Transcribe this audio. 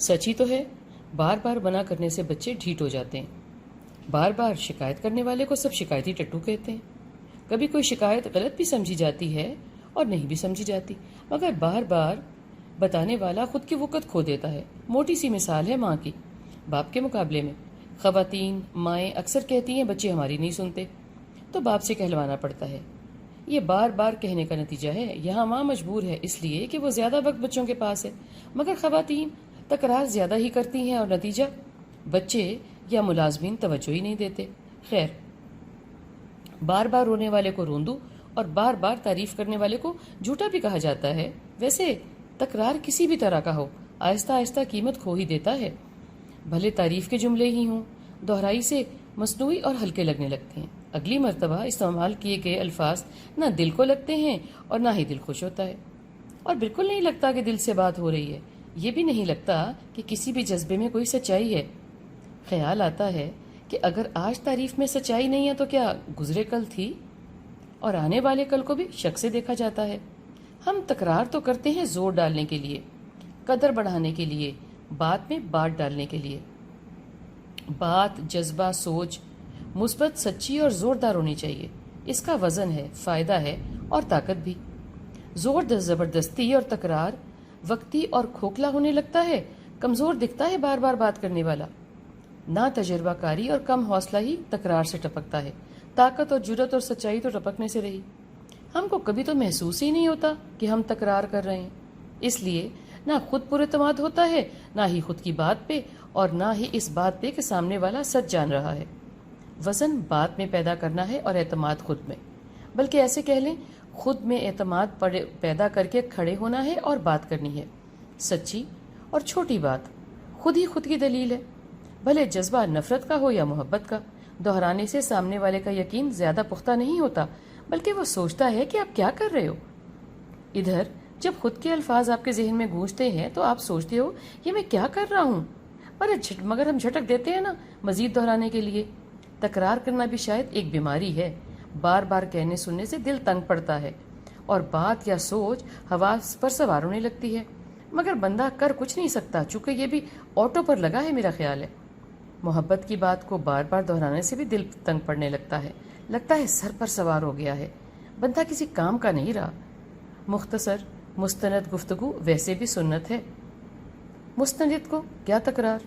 سچ ہی تو ہے، بار بار منع کرنے سے بچے ڈھیٹ ہو جاتے ہیں۔ بار بار شکایت کرنے والے کو سب شکایتی ٹٹو کہتے ہیں۔ کبھی کوئی شکایت غلط بھی سمجھی جاتی ہے اور نہیں بھی سمجھی جاتی، مگر بار بار بتانے والا خود کی وقت کھو دیتا ہے۔ موٹی سی مثال ہے ماں کی باپ کے مقابلے میں۔ خواتین مائیں اکثر کہتی ہیں بچے ہماری نہیں سنتے، تو باپ سے کہلوانا پڑتا ہے۔ یہ بار بار کہنے کا نتیجہ ہے۔ یہاں ماں مجبور ہے اس لیے کہ وہ زیادہ وقت بچوں کے پاس ہے، مگر خواتین تکرار زیادہ ہی کرتی ہیں اور نتیجہ بچے یا ملازمین توجہ ہی نہیں دیتے۔ خیر، بار بار رونے والے کو روندو اور بار بار تعریف کرنے والے کو جھوٹا بھی کہا جاتا ہے۔ ویسے تکرار کسی بھی طرح کا ہو، آہستہ آہستہ قیمت کھو ہی دیتا ہے۔ بھلے تعریف کے جملے ہی ہوں، دہرائی سے مصنوعی اور ہلکے لگنے لگتے ہیں۔ اگلی مرتبہ استعمال کیے گئے الفاظ نہ دل کو لگتے ہیں اور نہ ہی دل خوش ہوتا ہے، اور بالکل نہیں لگتا کہ دل سے بات ہو رہی ہے۔ یہ بھی نہیں لگتا کہ کسی بھی جذبے میں کوئی سچائی ہے۔ خیال آتا ہے کہ اگر آج تعریف میں سچائی نہیں ہے تو کیا گزرے کل تھی؟ اور آنے والے کل کو بھی شک سے دیکھا جاتا ہے۔ ہم تکرار تو کرتے ہیں زور ڈالنے کے لیے، قدر بڑھانے کے لیے، بات میں بات ڈالنے کے لیے۔ بات، جذبہ، سوچ مثبت، سچی اور زوردار ہونی چاہیے۔ اس کا وزن ہے، فائدہ ہے اور طاقت بھی۔ زبردستی اور تکرار وقتی اور کھوکھلا ہونے لگتا ہے، کمزور دکھتا ہے بار بار بات کرنے والا۔ نہ تجربہ کاری اور کم حوصلہ ہی تکرار سے ٹپکتا ہے، طاقت اور جرت اور سچائی تو ٹپکنے سے رہی۔ ہم کو کبھی تو محسوس ہی نہیں ہوتا کہ ہم تکرار کر رہے ہیں، اس لیے نہ خود پر اعتماد ہوتا ہے، نہ ہی خود کی بات پہ، اور نہ ہی اس بات پہ کہ سامنے والا سچ جان رہا ہے۔ وزن بات میں پیدا کرنا ہے اور اعتماد خود میں، بلکہ ایسے کہہ لیں خود میں اعتماد پیدا کر کے کھڑے ہونا ہے اور بات کرنی ہے۔ سچی اور چھوٹی بات خود ہی خود کی دلیل ہے، بھلے جذبہ نفرت کا ہو یا محبت کا۔ دہرانے سے سامنے والے کا یقین زیادہ پختہ نہیں ہوتا، بلکہ وہ سوچتا ہے کہ آپ کیا کر رہے ہو۔ ادھر جب خود کے الفاظ آپ کے ذہن میں گونجتے ہیں تو آپ سوچتے ہو یہ میں کیا کر رہا ہوں، مگر ہم جھٹک دیتے ہیں نا مزید دہرانے کے لیے۔ تکرار کرنا بھی شاید ایک بیماری ہے۔ بار بار کہنے سننے سے دل تنگ پڑتا ہے اور بات یا سوچ حواس پر سوار ہونے لگتی ہے، مگر بندہ کر کچھ نہیں سکتا، چونکہ یہ بھی آٹو پر لگا ہے۔ میرا خیال ہے محبت کی بات کو بار بار دہرانے سے بھی دل تنگ پڑنے لگتا ہے سر پر سوار ہو گیا ہے، بندہ کسی کام کا نہیں رہا۔ مختصر مستند گفتگو ویسے بھی سنت ہے، مستند کو کیا تکرار۔